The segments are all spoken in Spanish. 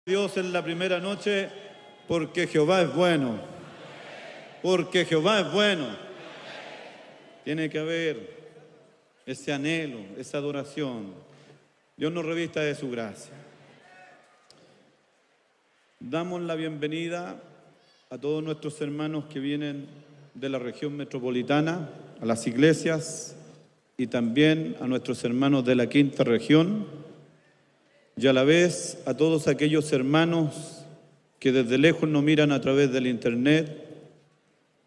Dios en la primera noche, porque Jehová es bueno. Porque Jehová es bueno. Tiene que haber ese anhelo, esa adoración. Dios nos revista de su gracia. Damos la bienvenida a todos nuestros hermanos que vienen de la región metropolitana, a las iglesias y también a nuestros hermanos de la quinta región. Y a la vez a todos aquellos hermanos que desde lejos nos miran a través del internet,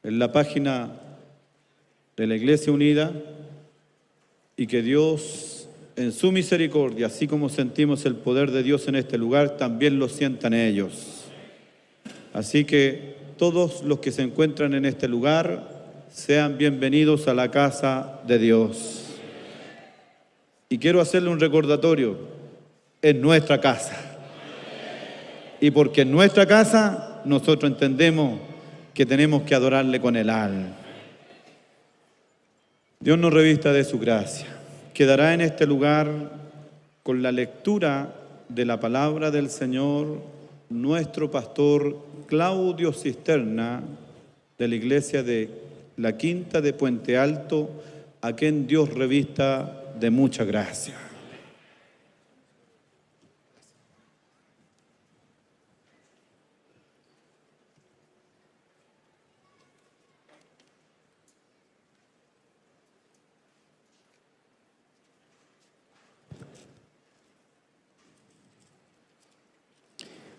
en la página de la Iglesia Unida, y que Dios, en su misericordia, así como sentimos el poder de Dios en este lugar, también lo sientan ellos. Así que todos los que se encuentran en este lugar, sean bienvenidos a la casa de Dios. Y quiero hacerle un recordatorio. En nuestra casa. Y porque en nuestra casa nosotros entendemos que tenemos que adorarle con el alma. Dios nos revista de su gracia. Quedará en este lugar con la lectura de la palabra del Señor nuestro pastor Claudio Cisterna de la iglesia de la Quinta de Puente Alto, a quien Dios revista de mucha gracia.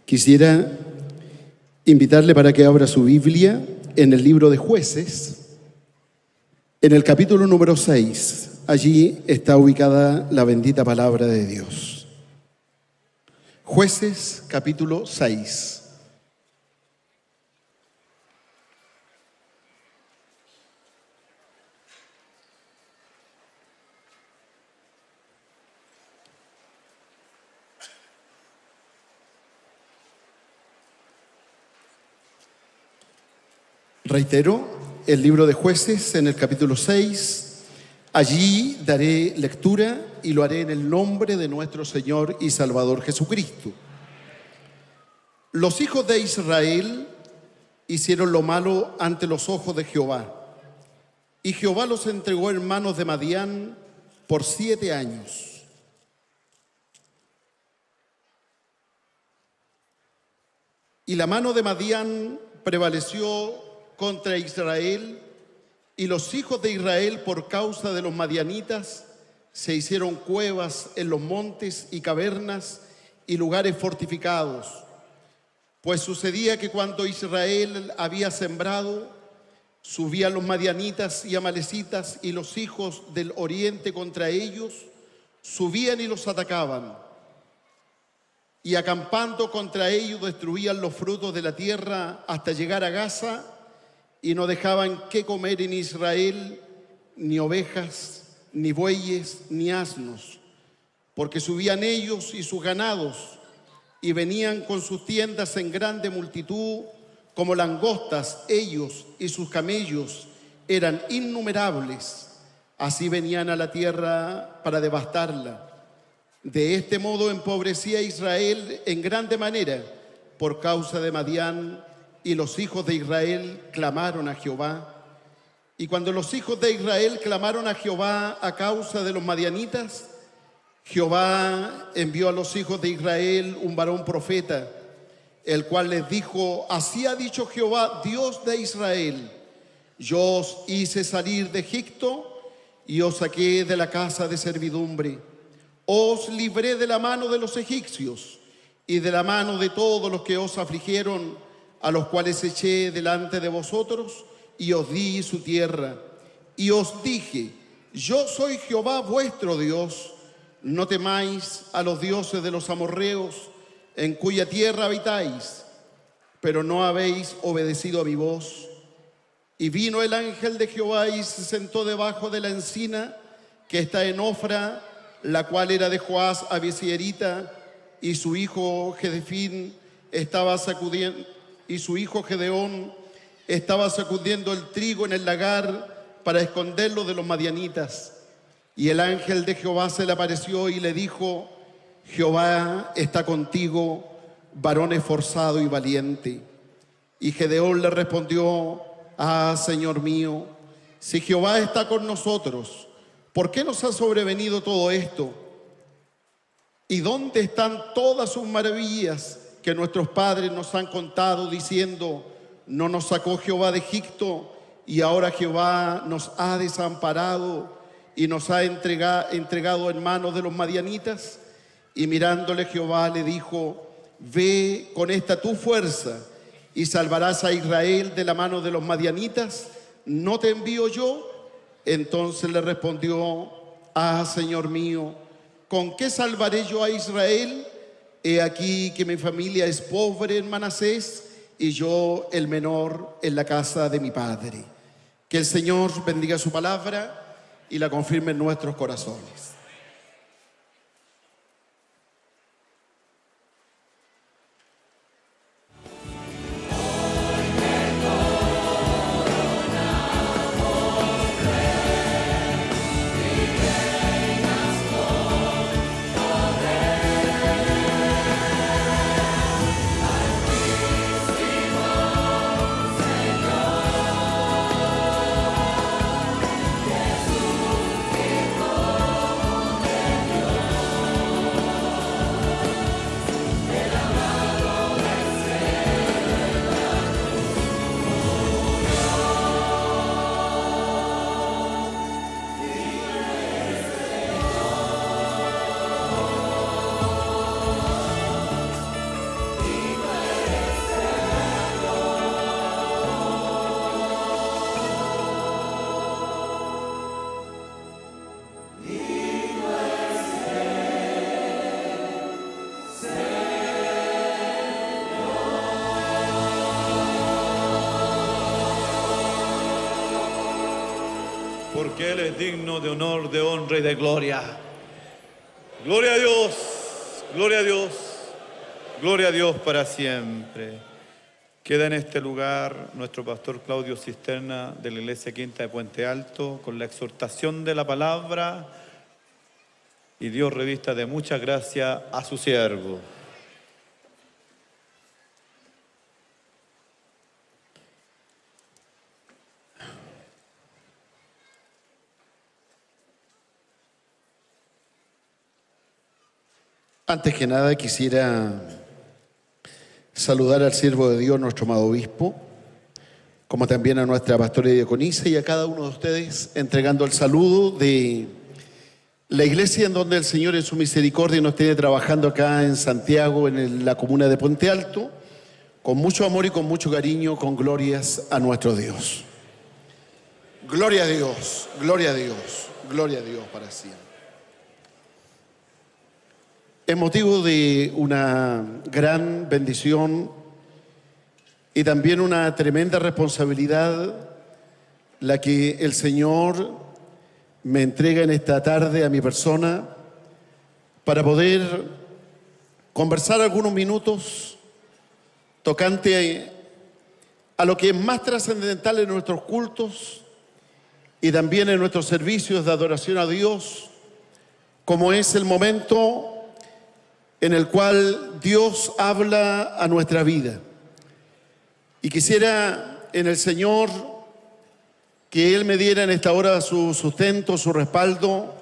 Quisiera invitarle para que abra su Biblia en el libro de Jueces, en el capítulo número 6. Allí está ubicada la bendita palabra de Dios. Jueces, capítulo 6. Reitero, el libro de Jueces en el capítulo 6, allí daré lectura y lo haré en el nombre de nuestro Señor y Salvador Jesucristo. Los hijos de Israel hicieron lo malo ante los ojos de Jehová, y Jehová los entregó en manos de Madián por 7 años. Y la mano de Madián prevaleció contra Israel, y los hijos de Israel, por causa de los madianitas, se hicieron cuevas en los montes y cavernas y lugares fortificados. Pues sucedía que cuando Israel había sembrado, subían los madianitas y amalecitas, y los hijos del oriente contra ellos subían y los atacaban. Y acampando contra ellos destruían los frutos de la tierra hasta llegar a Gaza, y no dejaban qué comer en Israel, ni ovejas, ni bueyes, ni asnos, porque subían ellos y sus ganados, y venían con sus tiendas en grande multitud, como langostas. Ellos y sus camellos eran innumerables. Así venían a la tierra para devastarla. De este modo empobrecía Israel en grande manera por causa de Madián, y los hijos de Israel clamaron a Jehová. Y cuando los hijos de Israel clamaron a Jehová a causa de los madianitas, Jehová envió a los hijos de Israel un varón profeta, el cual les dijo: así ha dicho Jehová, Dios de Israel: yo os hice salir de Egipto y os saqué de la casa de servidumbre. Os libré de la mano de los egipcios y de la mano de todos los que os afligieron, a los cuales eché delante de vosotros, y os di su tierra. Y os dije: yo soy Jehová vuestro Dios. No temáis a los dioses de los amorreos, en cuya tierra habitáis. Pero no habéis obedecido a mi voz. Y vino el ángel de Jehová y se sentó debajo de la encina que está en Ofra, la cual era de Joás Abisierita, y su hijo Gedefín estaba sacudiendo, y su hijo Gedeón estaba sacudiendo el trigo en el lagar para esconderlo de los madianitas. Y el ángel de Jehová se le apareció y le dijo: Jehová está contigo, varón esforzado y valiente. Y Gedeón le respondió: ah, Señor mío, si Jehová está con nosotros, ¿por qué nos ha sobrevenido todo esto? ¿Y dónde están todas sus maravillas que nuestros padres nos han contado, diciendo: no nos sacó Jehová de Egipto, y ahora Jehová nos ha desamparado y nos ha entregado en manos de los madianitas? Y mirándole Jehová le dijo: ve con esta tu fuerza y salvarás a Israel de la mano de los madianitas. ¿No te envío yo? Entonces le respondió: ah, Señor mío, ¿con qué salvaré yo a Israel? He aquí que mi familia es pobre en Manasés y yo el menor en la casa de mi padre. Que el Señor bendiga su palabra y la confirme en nuestros corazones. Porque Él es digno de honor, de honra y de gloria. Gloria a Dios, gloria a Dios, gloria a Dios para siempre. Queda en este lugar nuestro pastor Claudio Cisterna de la Iglesia Quinta de Puente Alto con la exhortación de la palabra, y Dios revista de mucha gracia a su siervo. Antes que nada quisiera saludar al siervo de Dios, nuestro amado obispo, como también a nuestra pastora y diaconisa, y a cada uno de ustedes entregando el saludo de la iglesia en donde el Señor en su misericordia nos tiene trabajando acá en Santiago, en la comuna de Puente Alto, con mucho amor y con mucho cariño, con glorias a nuestro Dios. Gloria a Dios, gloria a Dios, gloria a Dios para siempre. Es motivo de una gran bendición y también una tremenda responsabilidad la que el Señor me entrega en esta tarde a mi persona para poder conversar algunos minutos tocante a lo que es más trascendental en nuestros cultos y también en nuestros servicios de adoración a Dios, como es el momento en el cual Dios habla a nuestra vida. Y quisiera en el Señor que Él me diera en esta hora su sustento, su respaldo,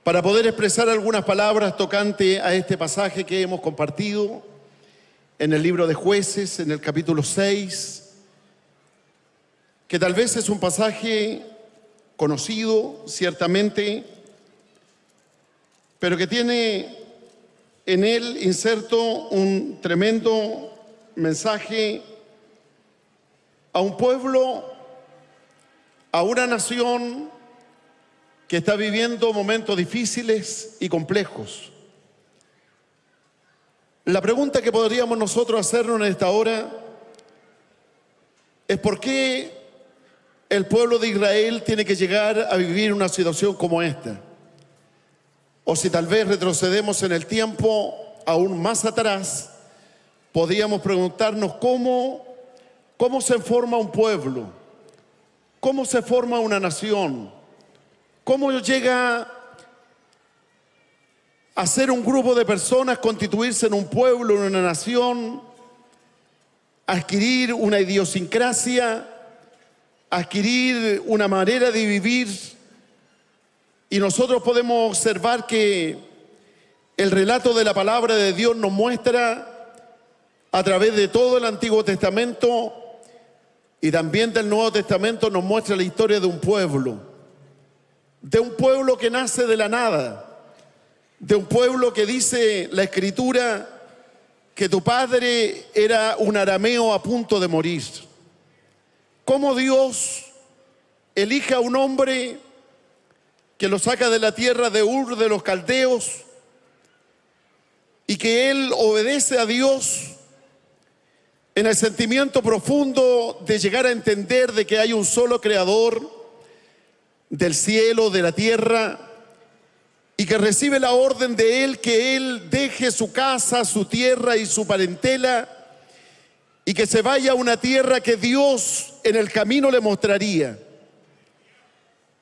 para poder expresar algunas palabras tocante a este pasaje que hemos compartido en el libro de Jueces, en el capítulo 6, que tal vez es un pasaje conocido, ciertamente, pero que tiene en él inserto un tremendo mensaje a un pueblo, a una nación que está viviendo momentos difíciles y complejos. La pregunta que podríamos nosotros hacernos en esta hora es: ¿por qué el pueblo de Israel tiene que llegar a vivir una situación como esta? O si tal vez retrocedemos en el tiempo aún más atrás, podríamos preguntarnos cómo se forma un pueblo, cómo se forma una nación, cómo llega hacer un grupo de personas, constituirse en un pueblo, en una nación, adquirir una idiosincrasia, adquirir una manera de vivir. Y nosotros podemos observar que el relato de la palabra de Dios nos muestra a través de todo el Antiguo Testamento y también del Nuevo Testamento, nos muestra la historia de un pueblo que nace de la nada, de un pueblo que dice la Escritura que tu padre era un arameo a punto de morir. Cómo Dios elige a un hombre que lo saca de la tierra de Ur de los Caldeos y que él obedece a Dios en el sentimiento profundo de llegar a entender de que hay un solo creador del cielo, de la tierra, y que recibe la orden de él que él deje su casa, su tierra y su parentela y que se vaya a una tierra que Dios en el camino le mostraría.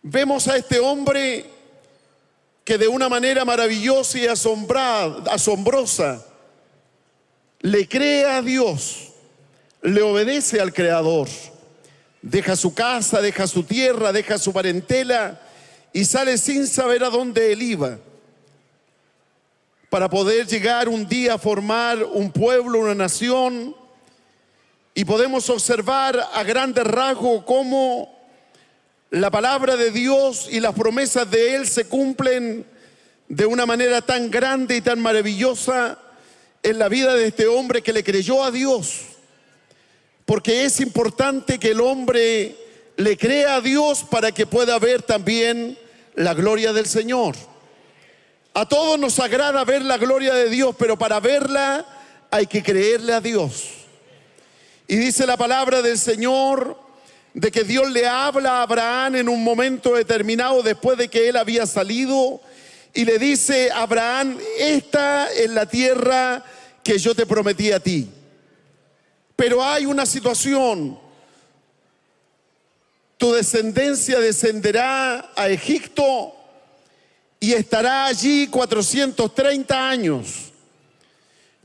Vemos a este hombre que de una manera maravillosa y asombrosa le cree a Dios, le obedece al Creador, deja su casa, deja su tierra, deja su parentela y sale sin saber a dónde él iba, para poder llegar un día a formar un pueblo, una nación. Y podemos observar a grandes rasgos cómo la palabra de Dios y las promesas de Él se cumplen de una manera tan grande y tan maravillosa en la vida de este hombre que le creyó a Dios. Porque es importante que el hombre le crea a Dios para que pueda ver también la gloria del Señor. A todos nos agrada ver la gloria de Dios, pero para verla hay que creerle a Dios. Y dice la palabra del Señor de que Dios le habla a Abraham en un momento determinado después de que él había salido y le dice: Abraham, esta es la tierra que yo te prometí a ti. Pero hay una situación: tu descendencia descenderá a Egipto y estará allí 430 años.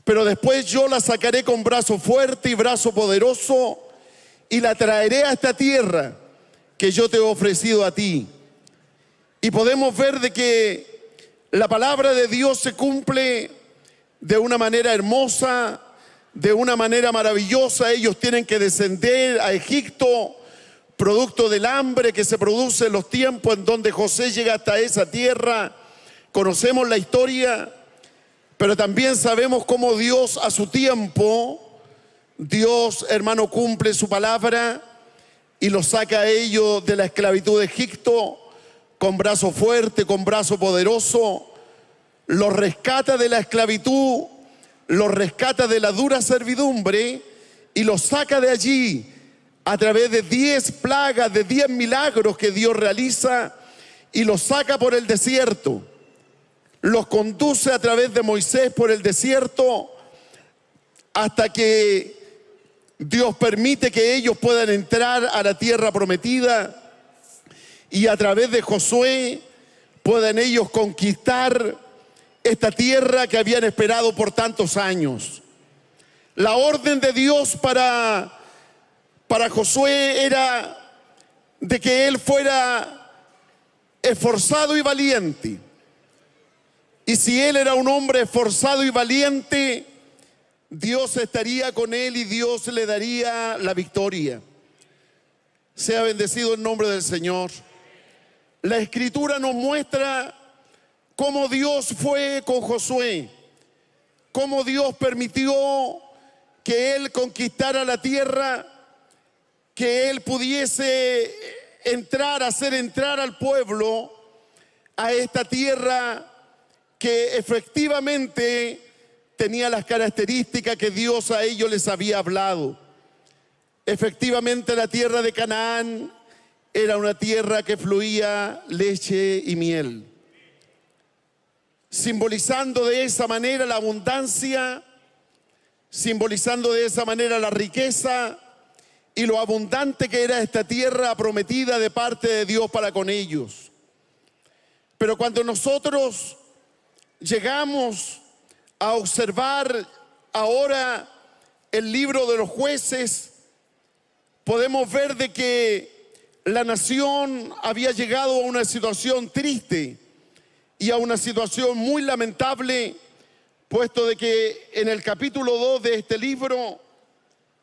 Pero después yo la sacaré con brazo fuerte y brazo poderoso y la traeré a esta tierra que yo te he ofrecido a ti. Y podemos ver de que la palabra de Dios se cumple de una manera hermosa, de una manera maravillosa. Ellos tienen que descender a Egipto, producto del hambre que se produce en los tiempos en donde José llega hasta esa tierra. Conocemos la historia, pero también sabemos cómo Dios a su tiempo, Dios, hermano, cumple su palabra y los saca a ellos de la esclavitud de Egipto con brazo fuerte, con brazo poderoso. Los rescata de la esclavitud, los rescata de la dura servidumbre y los saca de allí a través de 10 plagas, de 10 milagros que Dios realiza, y los saca por el desierto. Los conduce a través de Moisés por el desierto hasta que Dios permite que ellos puedan entrar a la tierra prometida, y a través de Josué puedan ellos conquistar esta tierra que habían esperado por tantos años. La orden de Dios para Josué era de que él fuera esforzado y valiente. Y si él era un hombre esforzado y valiente, Dios estaría con él y Dios le daría la victoria. Sea bendecido el nombre del Señor. La Escritura nos muestra cómo Dios fue con Josué, cómo Dios permitió que él conquistara la tierra, que él pudiese entrar, hacer entrar al pueblo a esta tierra que efectivamente tenía las características que Dios a ellos les había hablado. Efectivamente, la tierra de Canaán era una tierra que fluía leche y miel, simbolizando de esa manera la abundancia, simbolizando de esa manera la riqueza y lo abundante que era esta tierra prometida de parte de Dios para con ellos. Pero cuando nosotros llegamos a observar ahora el libro de los Jueces, podemos ver de que la nación había llegado a una situación triste y a una situación muy lamentable, puesto de que en el capítulo 2 de este libro,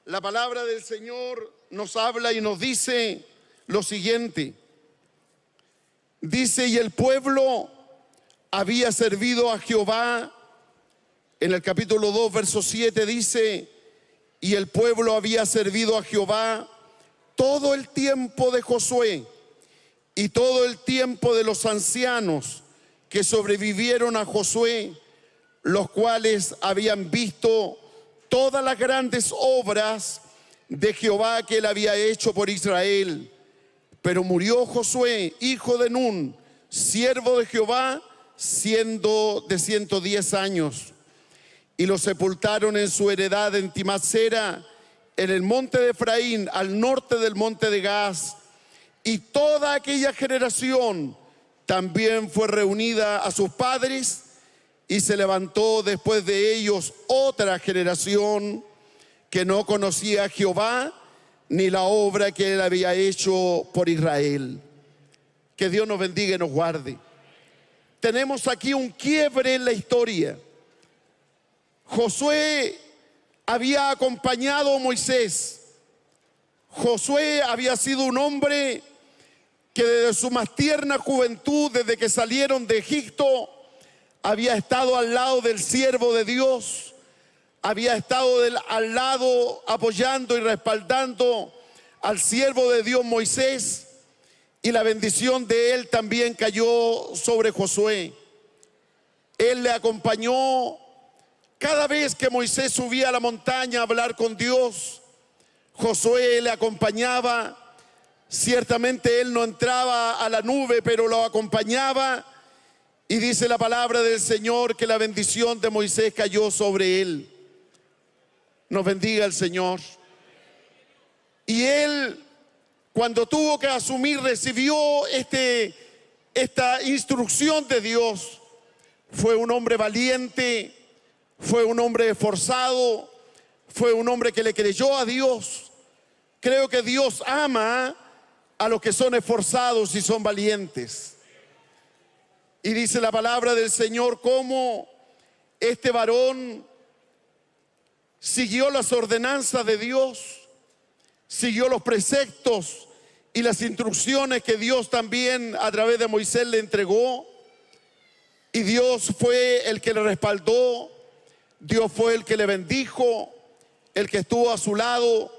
la palabra del Señor nos habla y nos dice lo siguiente. Dice, y el pueblo había servido a Jehová. En el capítulo 2, verso 7 dice, y el pueblo había servido a Jehová todo el tiempo de Josué y todo el tiempo de los ancianos que sobrevivieron a Josué, los cuales habían visto todas las grandes obras de Jehová que él había hecho por Israel. Pero murió Josué, hijo de Nun, siervo de Jehová, siendo de 110 años. Y lo sepultaron en su heredad en Timat-sera, en el monte de Efraín, al norte del monte de Gaz. Y toda aquella generación también fue reunida a sus padres, y se levantó después de ellos otra generación que no conocía a Jehová ni la obra que él había hecho por Israel. Que Dios nos bendiga y nos guarde. Tenemos aquí un quiebre en la historia. Josué había acompañado a Moisés. Josué había sido un hombre que desde su más tierna juventud, desde que salieron de Egipto, había estado al lado del siervo de Dios, había estado al lado apoyando y respaldando al siervo de Dios Moisés, y la bendición de él también cayó sobre Josué. Él le acompañó cada vez que Moisés subía a la montaña a hablar con Dios. Josué le acompañaba. Ciertamente él no entraba a la nube, pero lo acompañaba. Y dice la palabra del Señor que la bendición de Moisés cayó sobre él. Nos bendiga el Señor. Y él, cuando tuvo que asumir, recibió esta instrucción de Dios. Fue un hombre valiente, fue un hombre esforzado, fue un hombre que le creyó a Dios. Creo que Dios ama a los que son esforzados y son valientes. Y dice la palabra del Señor cómo este varón siguió las ordenanzas de Dios, siguió los preceptos y las instrucciones que Dios también a través de Moisés le entregó. Y Dios fue el que le respaldó, Dios fue el que le bendijo, el que estuvo a su lado.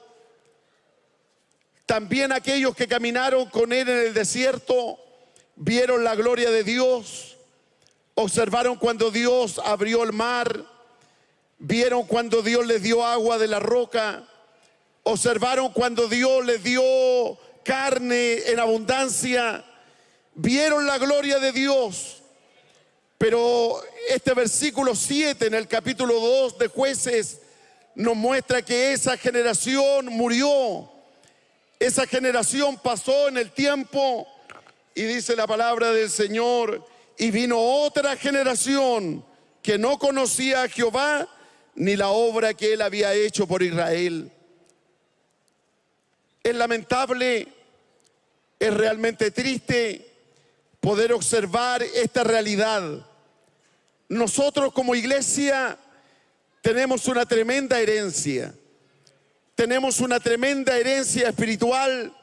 También aquellos que caminaron con él en el desierto vieron la gloria de Dios, observaron cuando Dios abrió el mar, vieron cuando Dios les dio agua de la roca, observaron cuando Dios les dio carne en abundancia, vieron la gloria de Dios. Pero este versículo 7 en el capítulo 2 de Jueces nos muestra que esa generación murió, esa generación pasó en el tiempo. Y dice la palabra del Señor, y vino otra generación que no conocía a Jehová ni la obra que él había hecho por Israel. Es lamentable, es realmente triste poder observar esta realidad. Nosotros como iglesia tenemos una tremenda herencia. Tenemos una tremenda herencia espiritual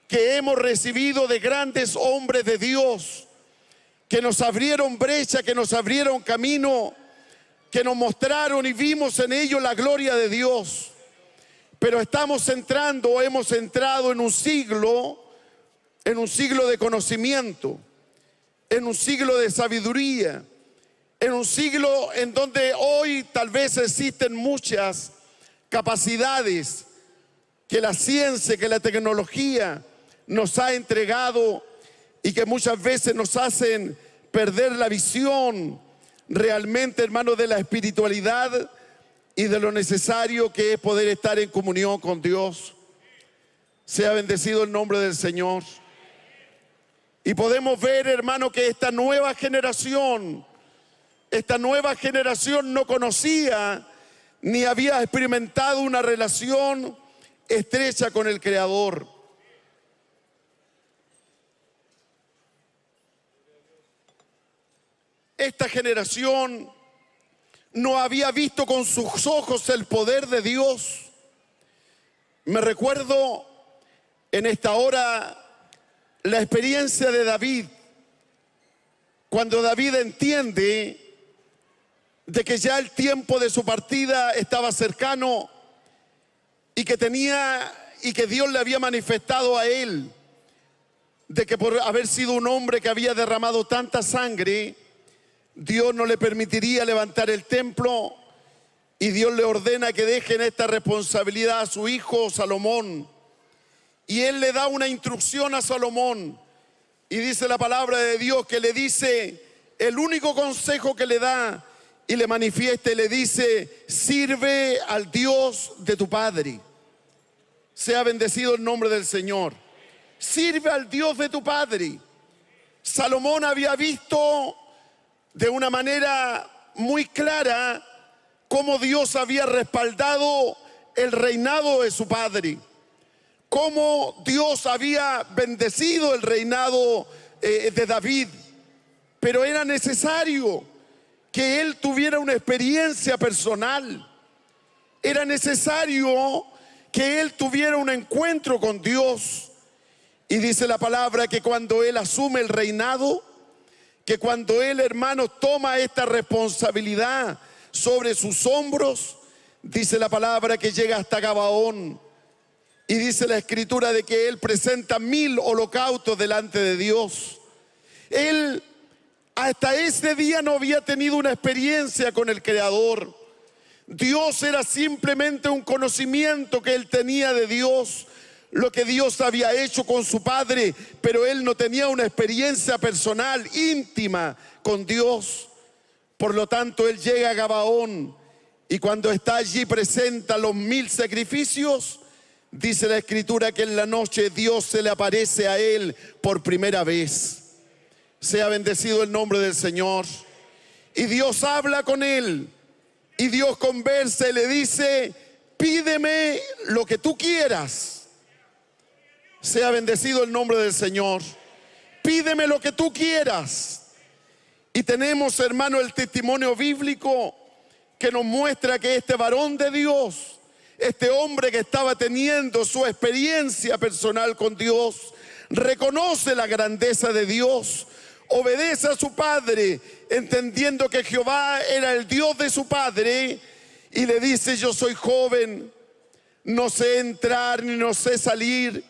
que hemos recibido de grandes hombres de Dios, que nos abrieron brecha, que nos abrieron camino, que nos mostraron y vimos en ellos la gloria de Dios. Pero hemos entrado en un siglo de conocimiento, en un siglo de sabiduría, en un siglo en donde hoy tal vez existen muchas capacidades que la ciencia, que la tecnología nos ha entregado y que muchas veces nos hacen perder la visión realmente, hermanos, de la espiritualidad y de lo necesario que es poder estar en comunión con Dios. Sea bendecido el nombre del Señor. Y podemos ver, hermano, que esta nueva generación esta nueva generación no conocía ni había experimentado una relación estrecha con el Creador. Esta generación no había visto con sus ojos el poder de Dios. Me recuerdo en esta hora la experiencia de David, cuando David entiende de que ya el tiempo de su partida estaba cercano y que Dios le había manifestado a él de que por haber sido un hombre que había derramado tanta sangre, Dios no le permitiría levantar el templo, y Dios le ordena que dejen esta responsabilidad a su hijo Salomón. Y él le da una instrucción a Salomón, y dice la palabra de Dios que le dice, el único consejo que le da y le manifiesta y le dice: sirve al Dios de tu padre. Sea bendecido el nombre del Señor. Sirve al Dios de tu padre. Salomón había visto de una manera muy clara cómo Dios había respaldado el reinado de su padre, cómo Dios había bendecido el reinado de David. Pero era necesario que él tuviera una experiencia personal. Era necesario que él tuviera un encuentro con Dios. Y dice la palabra que cuando él asume el reinado, que cuando él, hermano, toma esta responsabilidad sobre sus hombros, dice la palabra que llega hasta Gabaón. Y dice la escritura de que él presenta 1000 holocaustos delante de Dios. Él hasta ese día no había tenido una experiencia con el Creador. Dios era simplemente un conocimiento que él tenía de Dios, lo que Dios había hecho con su padre, pero él no tenía una experiencia personal, íntima con Dios. Por lo tanto, él llega a Gabaón, y cuando está allí presenta los 1000 sacrificios. Dice la escritura que en la noche Dios se le aparece a él por primera vez. Sea bendecido el nombre del Señor. Y Dios habla con él, y Dios conversa y le dice: pídeme lo que tú quieras. Sea bendecido el nombre del Señor. Pídeme lo que tú quieras. Y tenemos, hermano, el testimonio bíblico que nos muestra que este varón de Dios, este hombre que estaba teniendo su experiencia personal con Dios, reconoce la grandeza de Dios, obedece a su padre, entendiendo que Jehová era el Dios de su padre, y le dice: yo soy joven, no sé entrar ni no sé salir.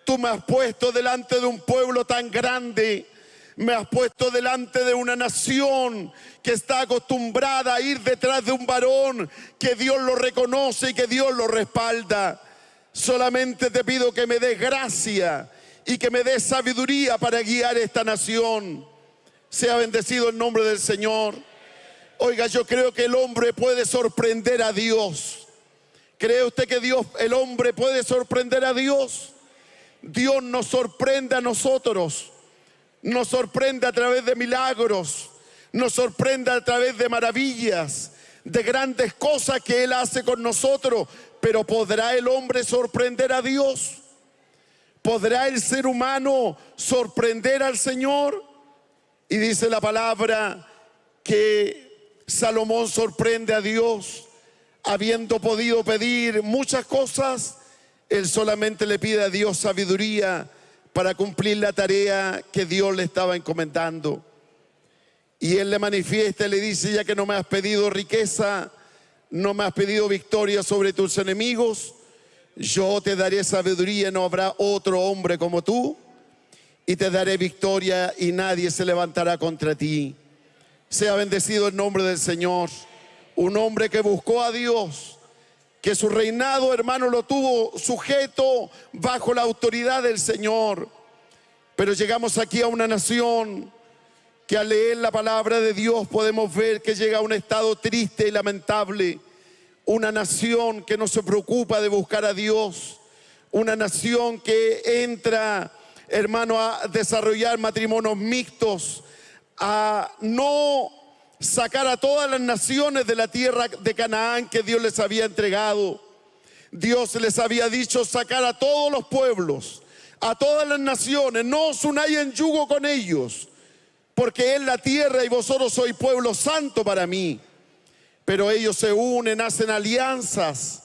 Tú me has puesto delante de un pueblo tan grande, me has puesto delante de una nación que está acostumbrada a ir detrás de un varón que Dios lo reconoce y que Dios lo respalda. Solamente te pido que me des gracia y que me des sabiduría para guiar esta nación. Sea bendecido el nombre del Señor. Oiga, yo creo que el hombre puede sorprender a Dios. ¿Cree usted que el hombre puede sorprender a Dios? Dios nos sorprende a nosotros. Nos sorprende a través de milagros, nos sorprende a través de maravillas, de grandes cosas que Él hace con nosotros. Pero ¿podrá el hombre sorprender a Dios? ¿Podrá el ser humano sorprender al Señor? Y dice la palabra que Salomón sorprende a Dios, habiendo podido pedir muchas cosas. Él solamente le pide a Dios sabiduría para cumplir la tarea que Dios le estaba encomendando. Y él le manifiesta y le dice: ya que no me has pedido riqueza, no me has pedido victoria sobre tus enemigos, yo te daré sabiduría, no habrá otro hombre como tú, y te daré victoria y nadie se levantará contra ti. Sea bendecido el nombre del Señor. Un hombre que buscó a Dios, que su reinado, hermano, lo tuvo sujeto bajo la autoridad del Señor. Pero llegamos aquí a una nación que al leer la palabra de Dios podemos ver que llega a un estado triste y lamentable. Una nación que no se preocupa de buscar a Dios. Una nación que entra, hermano, a desarrollar matrimonios mixtos, a no sacar a todas las naciones de la tierra de Canaán que Dios les había entregado. Dios les había dicho sacar a todos los pueblos, a todas las naciones, no os unáis en yugo con ellos, porque es la tierra y vosotros sois pueblo santo para mí. Pero ellos se unen, hacen alianzas.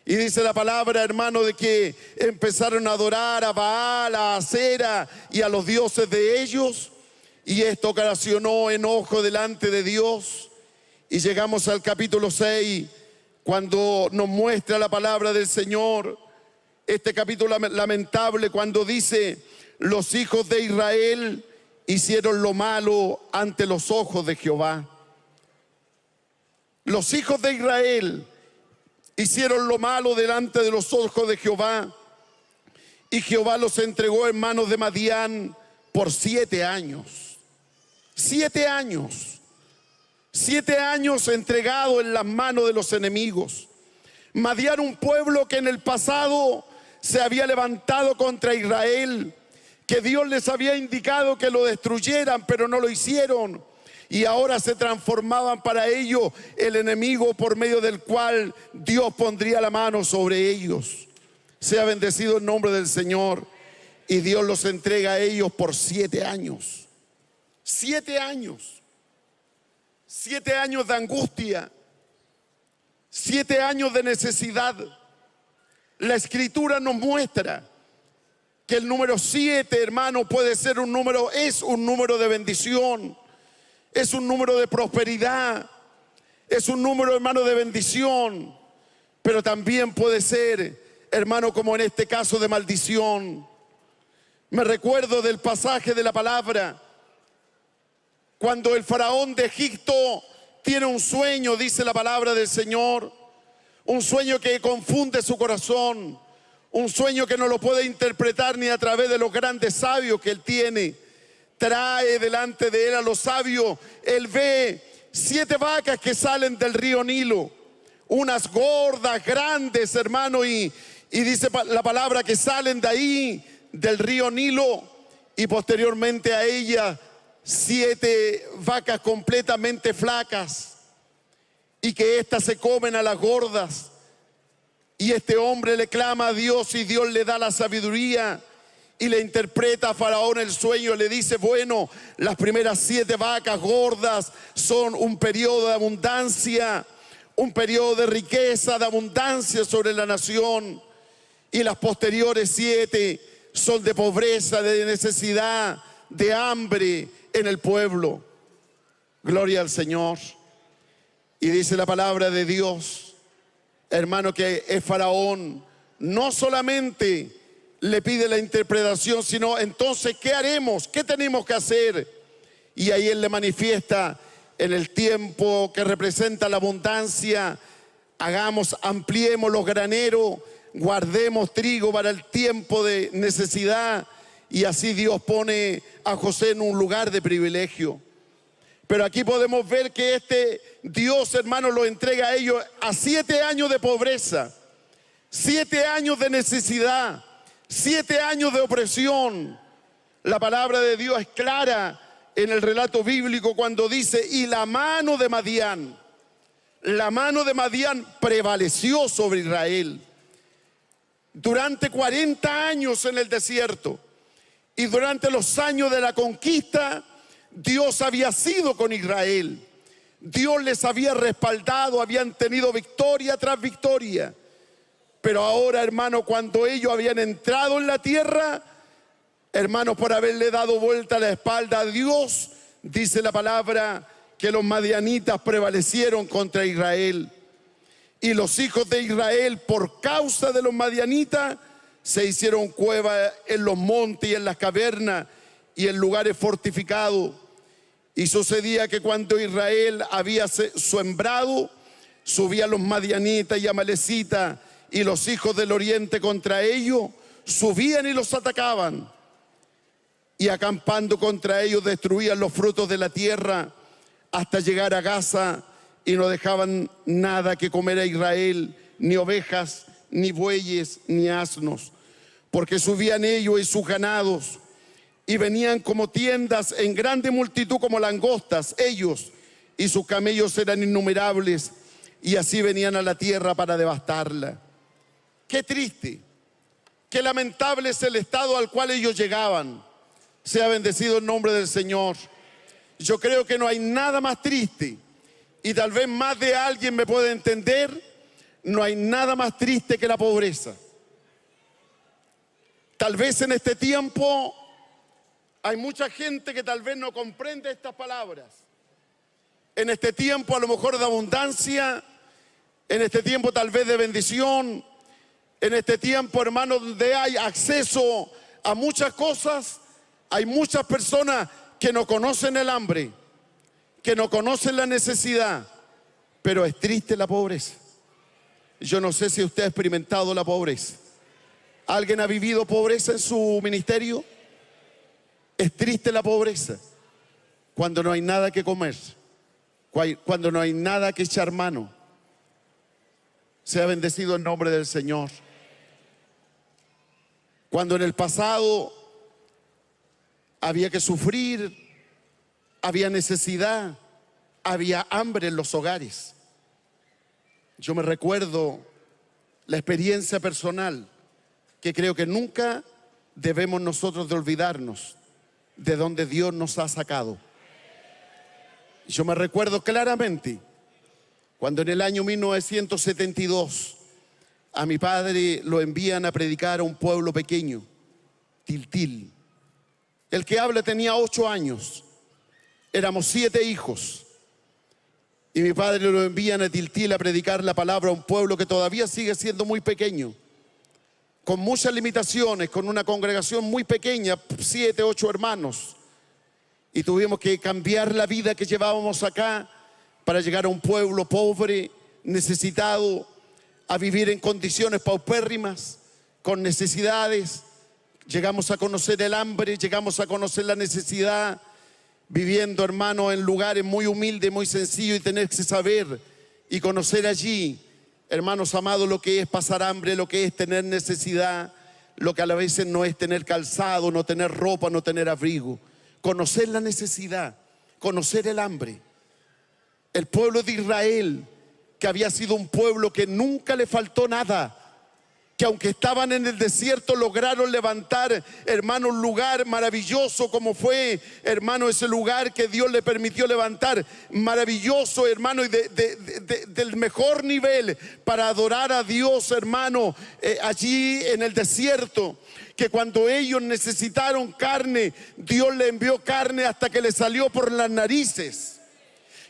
Y dice la palabra, hermano, de que empezaron a adorar a Baal, a Acera y a los dioses de ellos. Y esto ocasionó enojo delante de Dios. Y llegamos al capítulo 6, cuando nos muestra la palabra del Señor. Este capítulo lamentable, cuando dice: los hijos de Israel hicieron lo malo ante los ojos de Jehová. Los hijos de Israel hicieron lo malo delante de los ojos de Jehová, y Jehová los entregó en manos de Madián por 7 años. 7 años. 7 años entregado en las manos de los enemigos. Madián, un pueblo que en el pasado se había levantado contra Israel, que Dios les había indicado que lo destruyeran, pero no lo hicieron. Y ahora se transformaban para ellos el enemigo por medio del cual Dios pondría la mano sobre ellos. Sea bendecido el nombre del Señor. Y Dios los entrega a ellos por 7 años. 7 años. 7 años de angustia. 7 años de necesidad. La Escritura nos muestra que el número 7, hermano, puede ser un número, es un número de bendición. Es un número de prosperidad. Es un número, hermano, de bendición. Pero también puede ser, hermano, como en este caso, de maldición. Me recuerdo del pasaje de la palabra, cuando el faraón de Egipto tiene un sueño, dice la palabra del Señor. Un sueño que confunde su corazón. Un sueño que no lo puede interpretar ni a través de los grandes sabios que él tiene. Trae delante de él a los sabios. Él ve 7 vacas que salen del río Nilo, unas gordas, grandes, hermano, y dice la palabra que salen de ahí, del río Nilo, y posteriormente a ellas 7 vacas completamente flacas, y que éstas se comen a las gordas. Y este hombre le clama a Dios, y Dios le da la sabiduría y le interpreta a Faraón el sueño. Le dice: bueno, las primeras 7 vacas gordas son un periodo de abundancia, un periodo de riqueza, de abundancia sobre la nación, y las posteriores 7 son de pobreza, de necesidad, de hambre en el pueblo. Gloria al Señor. Y dice la palabra de Dios, hermano, que es Faraón no solamente le pide la interpretación, sino entonces, ¿qué haremos? ¿Qué tenemos que hacer? Y ahí él le manifiesta en el tiempo que representa la abundancia: ampliemos los graneros, guardemos trigo para el tiempo de necesidad. Y así Dios pone a José en un lugar de privilegio. Pero aquí podemos ver que este Dios, hermano, lo entrega a ellos a 7 años de pobreza, 7 años de necesidad, 7 años de opresión. La palabra de Dios es clara en el relato bíblico cuando dice: y la mano de Madián prevaleció sobre Israel durante 40 años en el desierto. Y durante los años de la conquista, Dios había sido con Israel. Dios les había respaldado, habían tenido victoria tras victoria. Pero ahora, hermano, cuando ellos habían entrado en la tierra, hermanos, por haberle dado vuelta la espalda a Dios, dice la palabra que los madianitas prevalecieron contra Israel. Y los hijos de Israel, por causa de los madianitas, se hicieron cuevas en los montes y en las cavernas y en lugares fortificados. Y sucedía que cuando Israel había sembrado, subían los madianitas y amalecitas y los hijos del oriente contra ellos, subían y los atacaban. Y acampando contra ellos destruían los frutos de la tierra hasta llegar a Gaza, y no dejaban nada que comer a Israel, ni ovejas, ni bueyes, ni asnos, porque subían ellos y sus ganados, y venían como tiendas en grande multitud, como langostas, ellos y sus camellos eran innumerables, y así venían a la tierra para devastarla. Qué triste, qué lamentable es el estado al cual ellos llegaban. Sea bendecido el nombre del Señor. Yo creo que no hay nada más triste, y tal vez más de alguien me puede entender, no hay nada más triste que la pobreza. Tal vez en este tiempo hay mucha gente que tal vez no comprende estas palabras. En este tiempo a lo mejor de abundancia, en este tiempo tal vez de bendición, en este tiempo, hermanos, donde hay acceso a muchas cosas, hay muchas personas que no conocen el hambre, que no conocen la necesidad, pero es triste la pobreza. Yo no sé si usted ha experimentado la pobreza. ¿Alguien ha vivido pobreza en su ministerio? Es triste la pobreza, cuando no hay nada que comer, cuando no hay nada que echar mano. Sea bendecido el nombre del Señor. Cuando en el pasado había que sufrir, había necesidad, había hambre en los hogares. Yo me recuerdo la experiencia personal, que creo que nunca debemos nosotros de olvidarnos de donde Dios nos ha sacado. Yo me recuerdo claramente cuando en el año 1972 a mi padre lo envían a predicar a un pueblo pequeño, Tiltil. El que habla tenía 8 años, éramos 7 hijos, y mi padre lo envían a Tiltil a predicar la palabra a un pueblo que todavía sigue siendo muy pequeño, con muchas limitaciones, con una congregación muy pequeña, 7, 8 hermanos. Y tuvimos que cambiar la vida que llevábamos acá para llegar a un pueblo pobre, necesitado, a vivir en condiciones paupérrimas, con necesidades. Llegamos a conocer el hambre, llegamos a conocer la necesidad, viviendo, hermano, en lugares muy humildes, muy sencillos, y tener que saber y conocer allí, hermanos amados, lo que es pasar hambre, lo que es tener necesidad, lo que a la veces no es tener calzado, no tener ropa, no tener abrigo. Conocer la necesidad, conocer el hambre. El pueblo de Israel, que había sido un pueblo que nunca le faltó nada, que aunque estaban en el desierto lograron levantar, hermano, un lugar maravilloso como fue, hermano, ese lugar que Dios le permitió levantar, maravilloso, hermano, y del mejor nivel para adorar a Dios, hermano, allí en el desierto. Que cuando ellos necesitaron carne, Dios le envió carne hasta que le salió por las narices.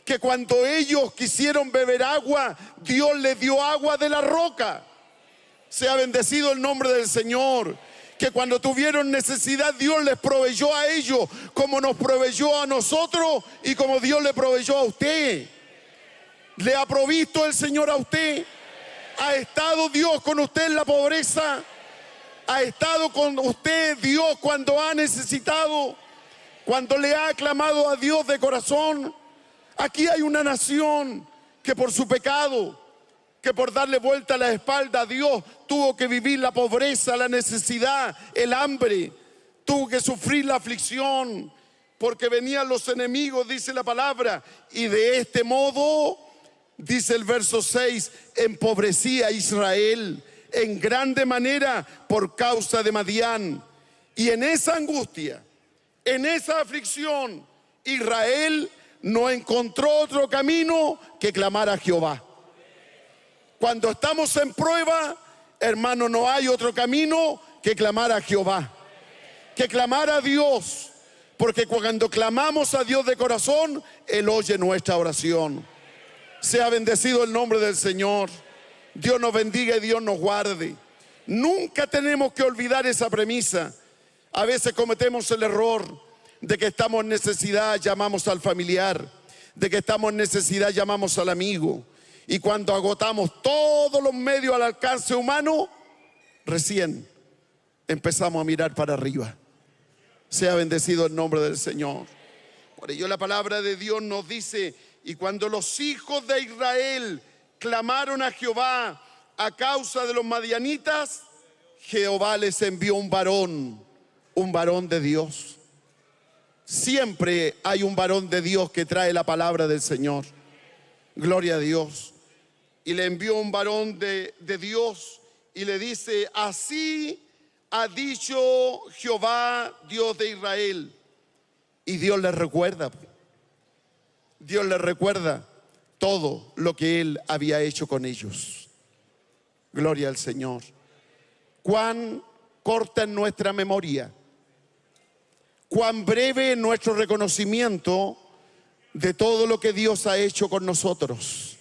Que cuando ellos quisieron beber agua, Dios les dio agua de la roca. Sea bendecido el nombre del Señor. Que cuando tuvieron necesidad, Dios les proveyó a ellos como nos proveyó a nosotros y como Dios le proveyó a usted. ¿Le ha provisto el Señor a usted? ¿Ha estado Dios con usted en la pobreza? ¿Ha estado con usted Dios cuando ha necesitado? Cuando le ha clamado a Dios de corazón. Aquí hay una nación que por su pecado, que por darle vuelta a la espalda a Dios, tuvo que vivir la pobreza, la necesidad, el hambre, tuvo que sufrir la aflicción, porque venían los enemigos, dice la palabra, y de este modo, dice el verso 6, empobrecía a Israel en grande manera por causa de Madián. Y en esa angustia, en esa aflicción, Israel no encontró otro camino que clamar a Jehová. Cuando estamos en prueba, hermano, no hay otro camino que clamar a Jehová, que clamar a Dios, porque cuando clamamos a Dios de corazón, Él oye nuestra oración. Sea bendecido el nombre del Señor. Dios nos bendiga y Dios nos guarde. Nunca tenemos que olvidar esa premisa. A veces cometemos el error de que estamos en necesidad, llamamos al familiar, de que estamos en necesidad, llamamos al amigo. Y cuando agotamos todos los medios al alcance humano, recién empezamos a mirar para arriba. Sea bendecido el nombre del Señor. Por ello la palabra de Dios nos dice: y cuando los hijos de Israel clamaron a Jehová a causa de los madianitas, Jehová les envió un varón de Dios. siempre hay un varón de Dios que trae la palabra del Señor. Gloria a Dios. Y le envió un varón de Dios y le dice: así ha dicho Jehová, Dios de Israel. Y Dios le recuerda. Dios le recuerda todo lo que Él había hecho con ellos. Gloria al Señor. Cuán corta es nuestra memoria, cuán breve es nuestro reconocimiento de todo lo que Dios ha hecho con nosotros,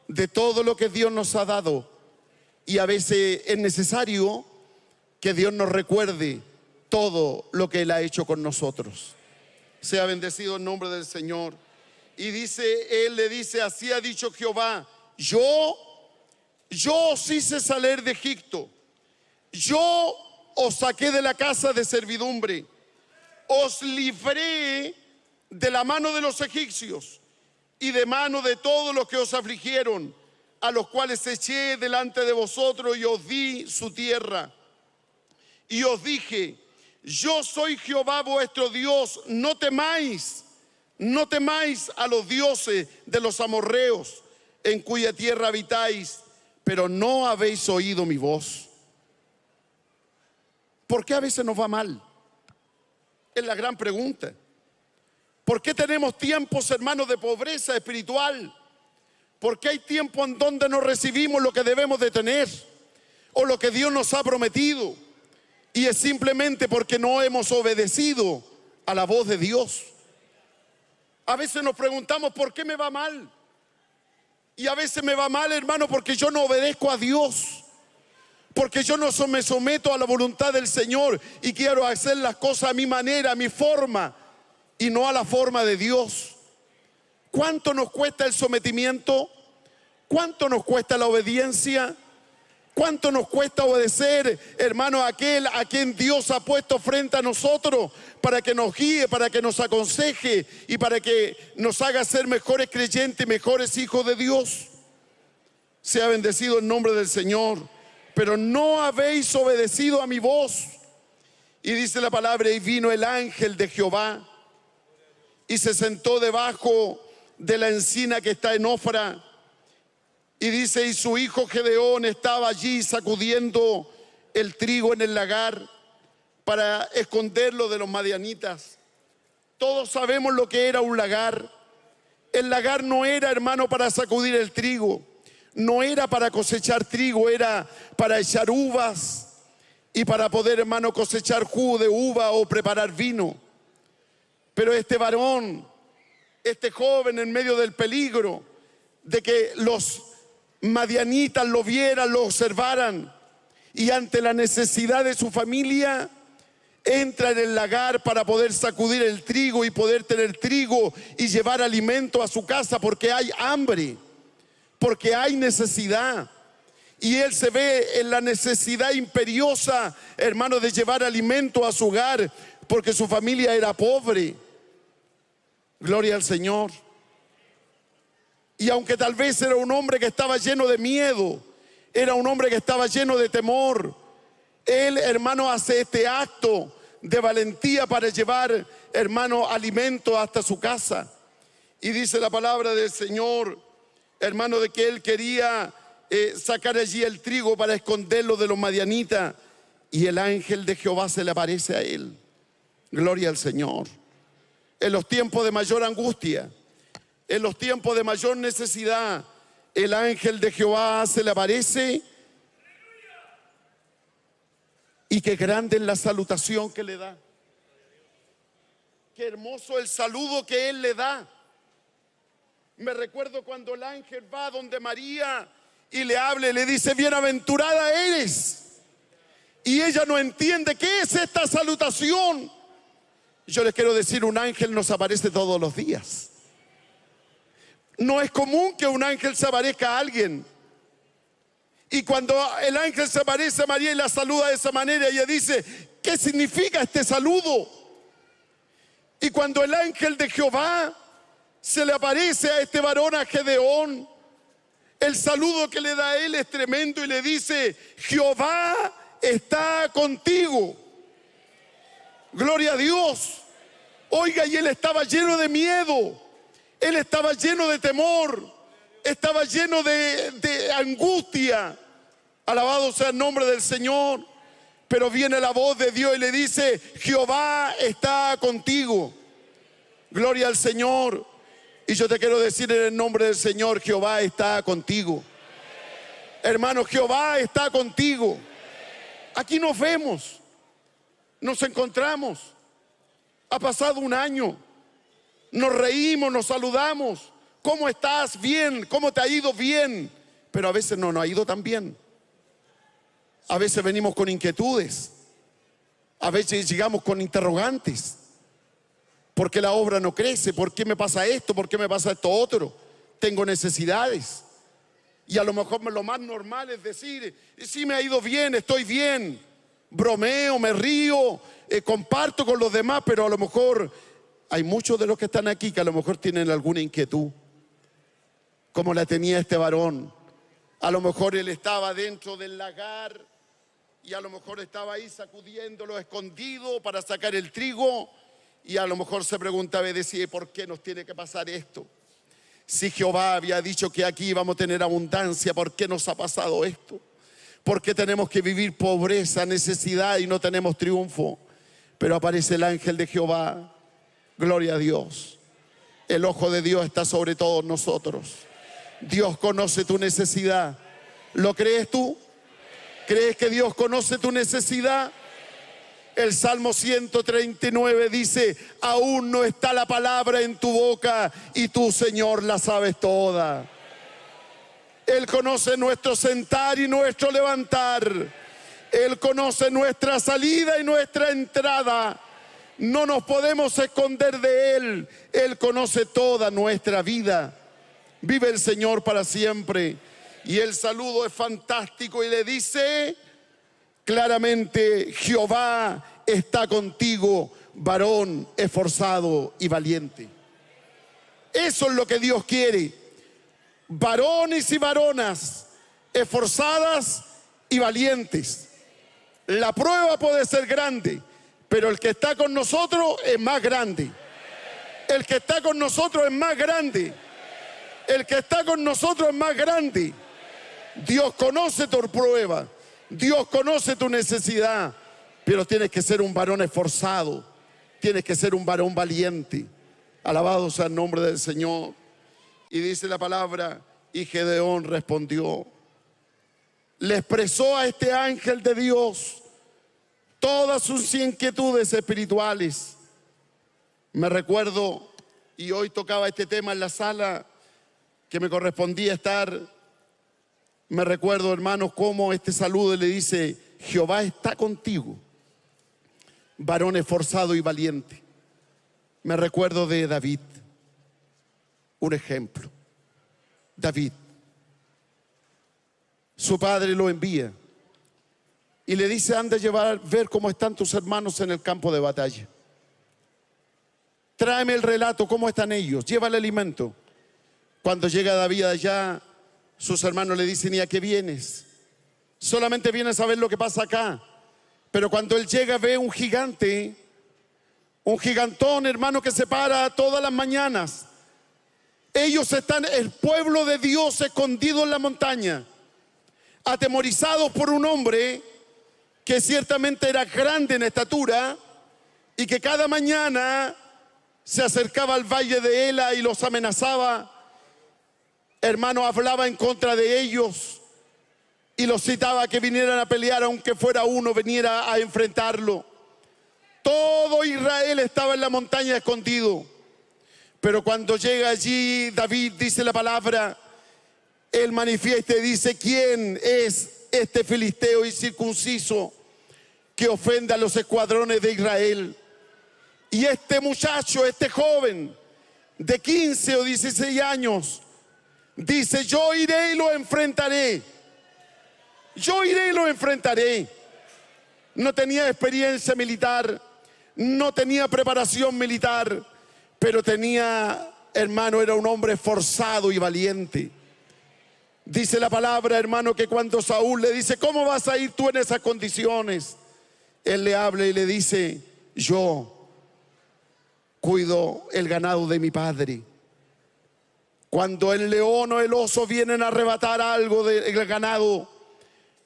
de todo lo que Dios nos ha dado. Y a veces es necesario que Dios nos recuerde todo lo que Él ha hecho con nosotros. Sea bendecido el nombre del Señor. Y dice, Él le dice: así ha dicho Jehová, yo os hice salir de Egipto, yo os saqué de la casa de servidumbre, os libré de la mano de los egipcios y de mano de todos los que os afligieron, a los cuales eché delante de vosotros y os di su tierra. Y os dije: yo soy Jehová vuestro Dios, no temáis a los dioses de los amorreos, en cuya tierra habitáis, pero no habéis oído mi voz. ¿Por qué a veces nos va mal? Es la gran pregunta. ¿Por qué tenemos tiempos, hermanos, de pobreza espiritual? ¿Por qué hay tiempo en donde no recibimos lo que debemos de tener o lo que Dios nos ha prometido? Y es simplemente porque no hemos obedecido a la voz de Dios. A veces nos preguntamos: ¿por qué me va mal? Y a veces me va mal, hermano, porque yo no obedezco a Dios, porque yo no me someto a la voluntad del Señor y quiero hacer las cosas a mi manera, a mi forma, y no a la forma de Dios. ¿Cuánto nos cuesta el sometimiento? ¿Cuánto nos cuesta la obediencia? ¿Cuánto nos cuesta obedecer, hermano, a aquel a quien Dios ha puesto frente a nosotros para que nos guíe, para que nos aconseje y para que nos haga ser mejores creyentes, mejores hijos de Dios? Sea bendecido el nombre del Señor. Pero no habéis obedecido a mi voz. Y dice la palabra: y vino el ángel de Jehová y se sentó debajo de la encina que está en Ofra. Y dice: y su hijo Gedeón estaba allí sacudiendo el trigo en el lagar para esconderlo de los madianitas. Todos sabemos lo que era un lagar. El lagar no era, hermano, para sacudir el trigo, no era para cosechar trigo, era para echar uvas y para poder, hermano, cosechar jugo de uva o preparar vino. Pero este varón, este joven, en medio del peligro de que los madianitas lo vieran, lo observaran, y ante la necesidad de su familia, entra en el lagar para poder sacudir el trigo y poder tener trigo y llevar alimento a su casa, porque hay hambre, porque hay necesidad. Y él se ve en la necesidad imperiosa, hermano, de llevar alimento a su hogar, porque su familia era pobre. Gloria al Señor. Y aunque tal vez era un hombre que estaba lleno de miedo, era un hombre que estaba lleno de temor, él, hermano, hace este acto de valentía para llevar, hermano, alimento hasta su casa. Y dice la palabra del Señor, hermano, de que él quería sacar allí el trigo para esconderlo de los madianitas, y el ángel de Jehová se le aparece a él. Gloria al Señor. En los tiempos de mayor angustia, en los tiempos de mayor necesidad, el ángel de Jehová se le aparece, y qué grande es la salutación que le da. Qué hermoso el saludo que él le da. Me recuerdo cuando el ángel va donde María y le habla y le dice: bienaventurada eres. Y ella no entiende qué es esta salutación. Yo les quiero decir, un ángel nos aparece todos los días. No es común que un ángel se aparezca a alguien. Y cuando el ángel se aparece a María y la saluda de esa manera, ella dice: ¿qué significa este saludo? Y cuando el ángel de Jehová se le aparece a este varón, a Gedeón, el saludo que le da a él es tremendo, y le dice: Jehová está contigo. Gloria a Dios. Oiga, y él estaba lleno de miedo, él estaba lleno de temor, estaba lleno de angustia. Alabado sea el nombre del Señor. Pero viene la voz de Dios y le dice: Jehová está contigo. Gloria al Señor. Y yo te quiero decir en el nombre del Señor: Jehová está contigo. Hermano, Jehová está contigo. Aquí nos vemos, nos encontramos. Ha pasado un año, nos reímos, nos saludamos. ¿Cómo estás? Bien. ¿Cómo te ha ido? Bien. Pero a veces no nos ha ido tan bien. A veces venimos con inquietudes, a veces llegamos con interrogantes. ¿Por qué la obra no crece? ¿Por qué me pasa esto? ¿Por qué me pasa esto otro? Tengo necesidades. Y a lo mejor lo más normal es decir: sí, me ha ido bien, estoy bien. Bromeo, me río, comparto con los demás, pero a lo mejor hay muchos de los que están aquí que a lo mejor tienen alguna inquietud, como la tenía este varón. A lo mejor él estaba dentro del lagar y a lo mejor estaba ahí sacudiéndolo escondido para sacar el trigo, y a lo mejor se preguntaba y decía: ¿por qué nos tiene que pasar esto? Si Jehová había dicho que aquí íbamos a tener abundancia, ¿por qué nos ha pasado esto? ¿Por qué tenemos que vivir pobreza, necesidad y no tenemos triunfo? Pero aparece el ángel de Jehová. Gloria a Dios. El ojo de Dios está sobre todos nosotros. Dios conoce tu necesidad. ¿Lo crees tú? ¿Crees que Dios conoce tu necesidad? El Salmo 139 dice: aún no está la palabra en tu boca y tú, Señor, la sabes toda. Él conoce nuestro sentar y nuestro levantar. Él conoce nuestra salida y nuestra entrada. No nos podemos esconder de Él. Él conoce toda nuestra vida. Vive el Señor para siempre. Y el saludo es fantástico y le dice claramente: Jehová está contigo, varón esforzado y valiente. Eso es lo que Dios quiere. Varones y varonas esforzadas y valientes. La prueba puede ser grande, pero el que está con nosotros es más grande. El que está con nosotros es más grande. El que está con nosotros es más grande. Dios conoce tu prueba, Dios conoce tu necesidad, pero tienes que ser un varón esforzado, tienes que ser un varón valiente. Alabado sea el nombre del Señor. Y dice la palabra: y Gedeón respondió. Le expresó a este ángel de Dios todas sus inquietudes espirituales. Me recuerdo, y hoy tocaba este tema en la sala que me correspondía estar. Me recuerdo, hermanos, cómo este saludo le dice: Jehová está contigo, varón esforzado y valiente. Me recuerdo de David, un ejemplo. David, su padre lo envía y le dice: anda a ver cómo están tus hermanos en el campo de batalla. Tráeme el relato, cómo están ellos, llévale alimento. Cuando llega David allá, sus hermanos le dicen: ¿y a qué vienes? Solamente vienes a ver lo que pasa acá. Pero cuando él llega, ve un gigante, un gigantón, hermano, que se para todas las mañanas. Ellos están, el pueblo de Dios, escondido en la montaña, atemorizados por un hombre que ciertamente era grande en estatura y que cada mañana se acercaba al valle de Ela y los amenazaba. Hermano, hablaba en contra de ellos y los citaba a que vinieran a pelear, aunque fuera uno, viniera a enfrentarlo. Todo Israel estaba en la montaña escondido. Pero cuando llega allí David, dice la palabra, él manifiesta y dice: ¿quién es este filisteo incircunciso que ofende a los escuadrones de Israel? Y este muchacho, este joven de 15 o 16 años, dice: yo iré y lo enfrentaré. Yo iré y lo enfrentaré. No tenía experiencia militar, no tenía preparación militar, pero tenía, hermano, era un hombre esforzado y valiente. Dice la palabra, hermano, que cuando Saúl le dice: ¿cómo vas a ir tú en esas condiciones? Él le habla y le dice: yo cuido el ganado de mi padre. Cuando el león o el oso vienen a arrebatar algo del ganado,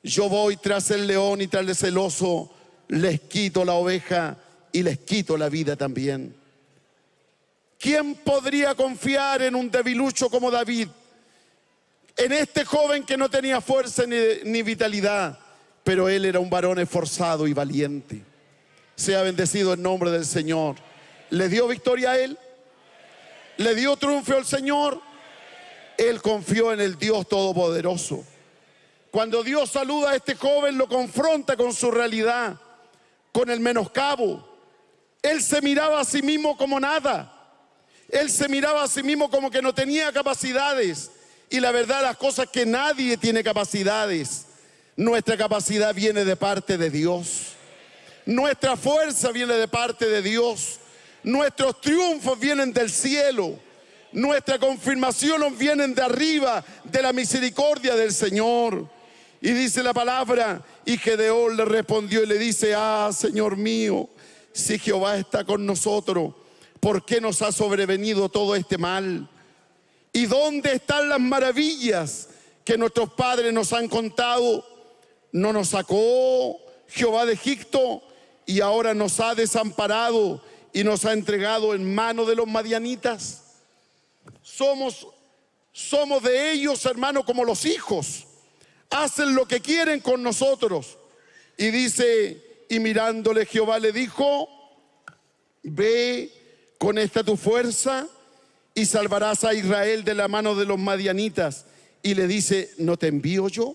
yo voy tras el león y tras el oso, les quito la oveja y les quito la vida también. ¿Quién podría confiar en un debilucho como David? En este joven que no tenía fuerza ni vitalidad, pero él era un varón esforzado y valiente. Sea bendecido el nombre del Señor. ¿Le dio victoria a él? ¿Le dio triunfo al Señor? Él confió en el Dios Todopoderoso. Cuando Dios saluda a este joven, lo confronta con su realidad, con el menoscabo. Él se miraba a sí mismo como nada. Él se miraba a sí mismo como que no tenía capacidades. Y la verdad, las cosas que nadie tiene capacidades. Nuestra capacidad viene de parte de Dios. Nuestra fuerza viene de parte de Dios. Nuestros triunfos vienen del cielo. Nuestra confirmación nos viene de arriba, de la misericordia del Señor. Y dice la palabra, y Gedeón le respondió y le dice: Señor mío, si Jehová está con nosotros, ¿por qué nos ha sobrevenido todo este mal? ¿Y dónde están las maravillas que nuestros padres nos han contado? ¿No nos sacó Jehová de Egipto y ahora nos ha desamparado y nos ha entregado en mano de los madianitas? Somos de ellos, hermano, como los hijos. Hacen lo que quieren con nosotros. Y dice, y mirándole Jehová le dijo: ve con esta tu fuerza y salvarás a Israel de la mano de los madianitas. Y le dice: ¿no te envío yo?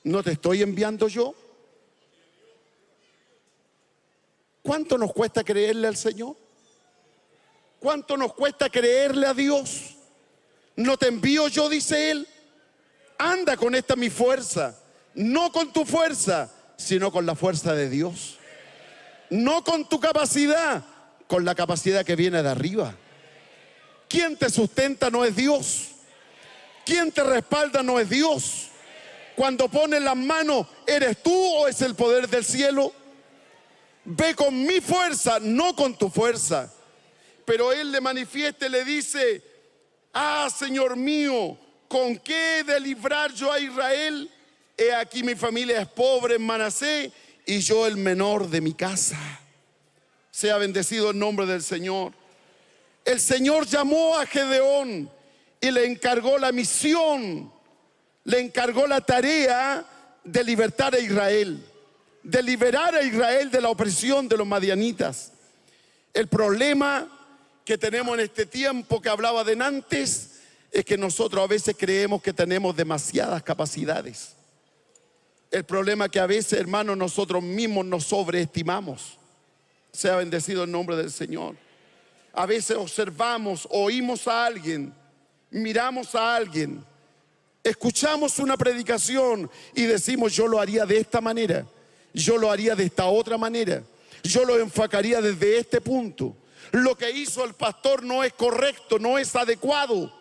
¿No te estoy enviando yo? ¿Cuánto nos cuesta creerle al Señor? ¿Cuánto nos cuesta creerle a Dios? ¿No te envío yo?, dice Él. Anda con esta mi fuerza, no con tu fuerza, sino con la fuerza de Dios. No con tu capacidad, con la capacidad que viene de arriba. ¿Quién te sustenta no es Dios? ¿Quién te respalda no es Dios? Cuando pones las manos, ¿eres tú o es el poder del cielo? Ve con mi fuerza, no con tu fuerza. Pero Él le manifiesta y le dice: Señor mío, ¿con qué he de librar yo a Israel? He aquí mi familia es pobre en Manasés y yo el menor de mi casa. Sea bendecido el nombre del Señor. El Señor llamó a Gedeón y le encargó la misión, le encargó la tarea de libertar a Israel, de liberar a Israel de la opresión de los madianitas. El problema que tenemos en este tiempo que hablaba de antes es que nosotros a veces creemos que tenemos demasiadas capacidades. El problema es que a veces, hermanos, nosotros mismos nos sobreestimamos. Sea bendecido el nombre del Señor. A veces observamos, oímos a alguien, miramos a alguien, escuchamos una predicación y decimos: yo lo haría de esta manera, yo lo haría de esta otra manera, yo lo enfocaría desde este punto. Lo que hizo el pastor no es correcto, no es adecuado.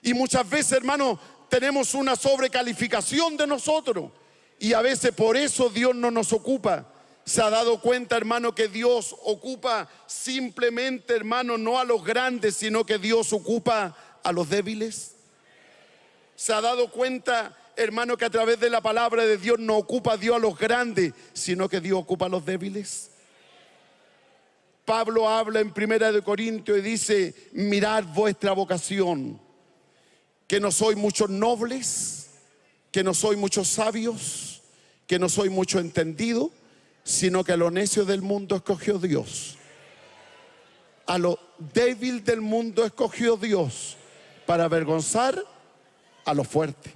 Y muchas veces, hermanos, tenemos una sobrecalificación de nosotros. Y a veces por eso Dios no nos ocupa. ¿Se ha dado cuenta, hermano, que Dios ocupa simplemente, hermano, no a los grandes, sino que Dios ocupa a los débiles? ¿Se ha dado cuenta, hermano, que a través de la palabra de Dios no ocupa Dios a los grandes, sino que Dios ocupa a los débiles? Pablo habla en 1 Corintios y dice: mirad vuestra vocación, que no soy muchos nobles, que no soy muchos sabios, que no soy mucho entendido, sino que a lo necio del mundo escogió Dios. A lo débil del mundo escogió Dios para avergonzar a lo fuerte.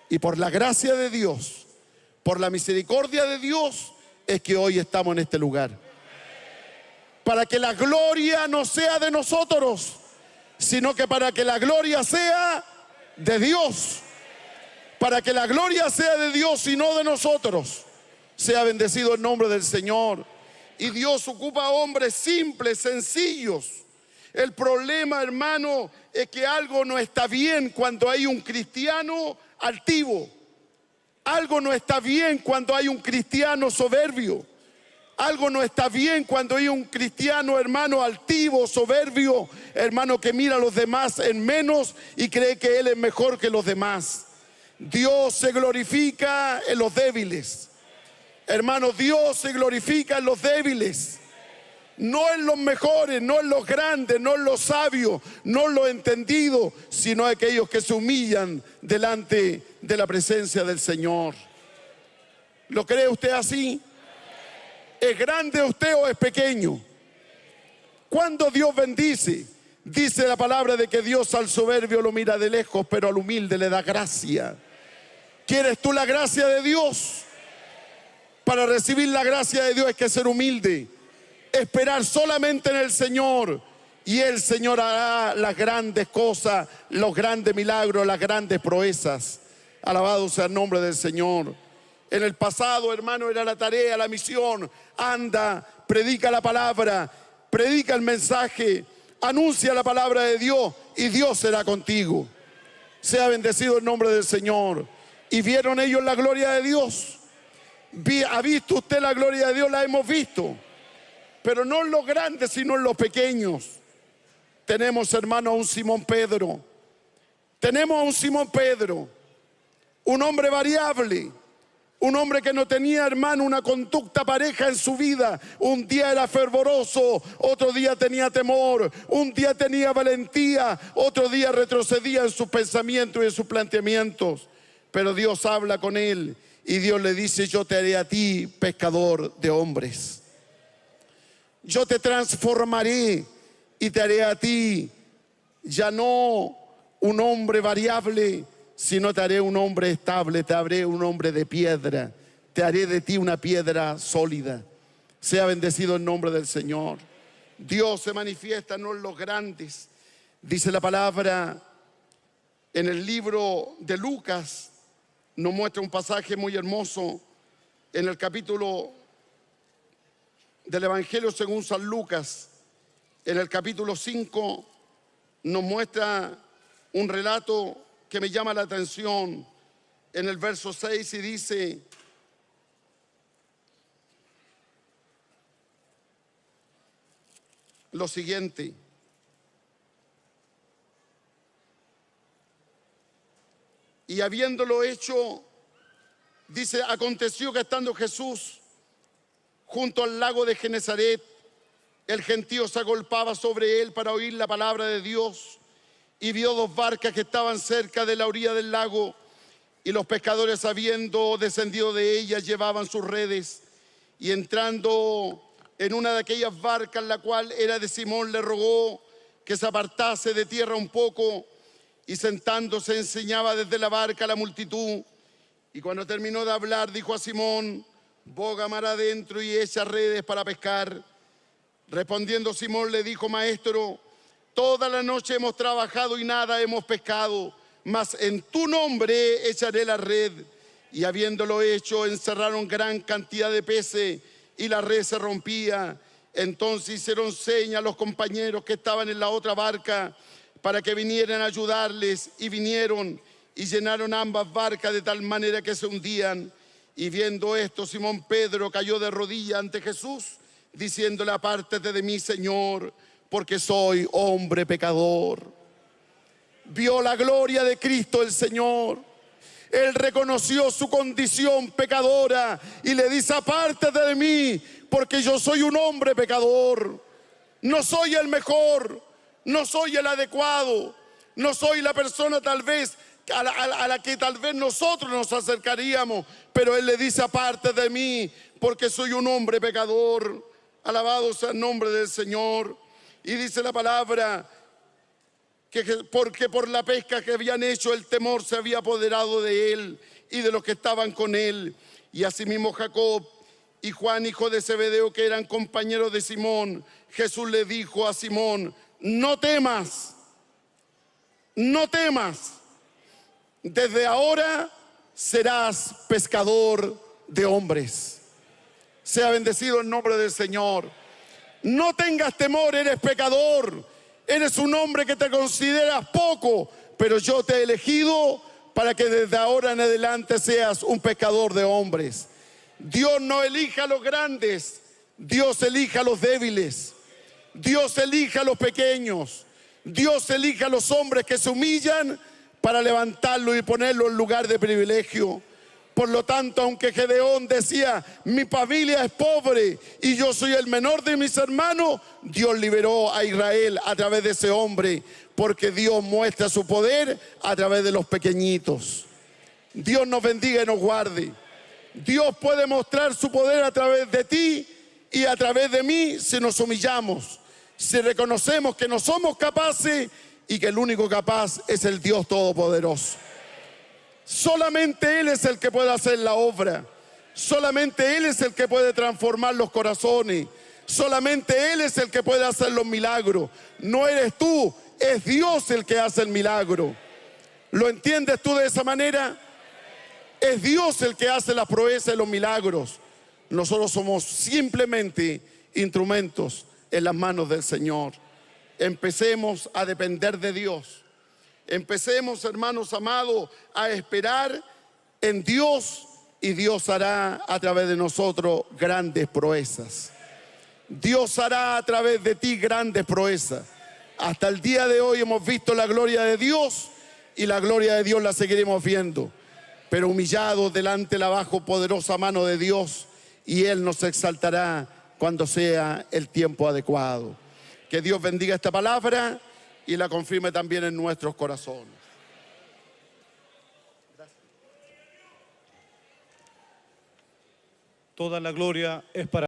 Y por la gracia de Dios, por la misericordia de Dios, es que hoy estamos en este lugar. Para que la gloria no sea de nosotros, sino que para que la gloria sea de Dios. Para que la gloria sea de Dios y no de nosotros. Sea bendecido el nombre del Señor. Y Dios ocupa a hombres simples, sencillos. El problema, hermano, es que algo no está bien cuando hay un cristiano altivo. Algo no está bien cuando hay un cristiano soberbio. Algo no está bien cuando hay un cristiano, hermano, altivo, soberbio, hermano, que mira a los demás en menos y cree que él es mejor que los demás. Dios se glorifica en los débiles. Hermano, Dios se glorifica en los débiles. No en los mejores, no en los grandes, no en los sabios, no en los entendidos, sino en aquellos que se humillan delante de la presencia del Señor. ¿Lo cree usted así? ¿Es grande usted o es pequeño? Cuando Dios bendice, dice la palabra de que Dios al soberbio lo mira de lejos, pero al humilde le da gracia. ¿Quieres tú la gracia de Dios? Para recibir la gracia de Dios hay que ser humilde, esperar solamente en el Señor, y el Señor hará las grandes cosas, los grandes milagros, las grandes proezas. Alabado sea el nombre del Señor. En el pasado, hermano, era la tarea, la misión. Anda, predica la palabra, predica el mensaje, anuncia la palabra de Dios y Dios será contigo. Sea bendecido el nombre del Señor. ¿Y vieron ellos la gloria de Dios? ¿Ha visto usted la gloria de Dios? La hemos visto. Pero no en los grandes, sino en los pequeños. Tenemos, hermano, a un Simón Pedro. Tenemos a un Simón Pedro, un hombre variable. Un hombre que no tenía, hermano, una conducta pareja en su vida. Un día era fervoroso, otro día tenía temor, un día tenía valentía, otro día retrocedía en sus pensamientos y en sus planteamientos. Pero Dios habla con él y Dios le dice: yo te haré a ti pescador de hombres. Yo te transformaré y te haré a ti ya no un hombre variable, sino te haré un hombre estable, te haré un hombre de piedra, te haré de ti una piedra sólida. Sea bendecido el nombre del Señor. Dios se manifiesta no en los grandes. Dice la palabra en el libro de Lucas, nos muestra un pasaje muy hermoso en el capítulo del Evangelio según San Lucas. En el capítulo 5 nos muestra un relato que me llama la atención en el verso 6 y dice: lo siguiente: y habiéndolo hecho, dice, aconteció que estando Jesús junto al lago de Genezaret, el gentío se agolpaba sobre él para oír la palabra de Dios, y vio dos barcas que estaban cerca de la orilla del lago, y los pescadores, habiendo descendido de ellas, llevaban sus redes. Y entrando en una de aquellas barcas, la cual era de Simón, le rogó que se apartase de tierra un poco, y sentándose enseñaba desde la barca a la multitud. Y cuando terminó de hablar, dijo a Simón: boga mar adentro y echa redes para pescar. Respondiendo Simón le dijo: maestro, toda la noche hemos trabajado y nada hemos pescado, mas en tu nombre echaré la red. Y habiéndolo hecho, encerraron gran cantidad de peces y la red se rompía. Entonces hicieron seña a los compañeros que estaban en la otra barca para que vinieran a ayudarles, y vinieron y llenaron ambas barcas de tal manera que se hundían. Y viendo esto, Simón Pedro cayó de rodillas ante Jesús, diciéndole: apártate de mí, Señor, porque soy hombre pecador. Vio la gloria de Cristo el Señor. Él reconoció su condición pecadora y le dice: apártate de mí, porque yo soy un hombre pecador. No soy el mejor, no soy el adecuado, no soy la persona tal vez a la que tal vez nosotros nos acercaríamos, pero Él le dice: apártate de mí, porque soy un hombre pecador. Alabado sea el nombre del Señor. Y dice la palabra que porque por la pesca que habían hecho, el temor se había apoderado de él y de los que estaban con él. Y asimismo Jacob y Juan, hijo de Zebedeo, que eran compañeros de Simón. Jesús le dijo a Simón: no temas, no temas, desde ahora serás pescador de hombres. Sea bendecido el nombre del Señor. No tengas temor, eres pecador, eres un hombre que te consideras poco, pero yo te he elegido para que desde ahora en adelante seas un pescador de hombres. Dios no elige a los grandes, Dios elige a los débiles. Dios elige a los pequeños. Dios elige a los hombres que se humillan para levantarlo y ponerlo en lugar de privilegio. Por lo tanto, aunque Gedeón decía, mi familia es pobre y yo soy el menor de mis hermanos, Dios liberó a Israel a través de ese hombre, porque Dios muestra su poder a través de los pequeñitos. Dios nos bendiga y nos guarde. Dios puede mostrar su poder a través de ti y a través de mí si nos humillamos, si reconocemos que no somos capaces y que el único capaz es el Dios Todopoderoso. Solamente Él es el que puede hacer la obra. Solamente Él es el que puede transformar los corazones. Solamente Él es el que puede hacer los milagros. No eres tú, es Dios el que hace el milagro. ¿Lo entiendes tú de esa manera? Es Dios el que hace la proeza de los milagros. Nosotros somos simplemente instrumentos en las manos del Señor. Empecemos a depender de Dios. Empecemos, hermanos amados, a esperar en Dios y Dios hará a través de nosotros grandes proezas. Dios hará a través de ti grandes proezas. Hasta el día de hoy hemos visto la gloria de Dios y la gloria de Dios la seguiremos viendo, pero humillados delante de la bajo poderosa mano de Dios, y Él nos exaltará cuando sea el tiempo adecuado. Que Dios bendiga esta palabra y la confirme también en nuestros corazones. Toda la gloria es para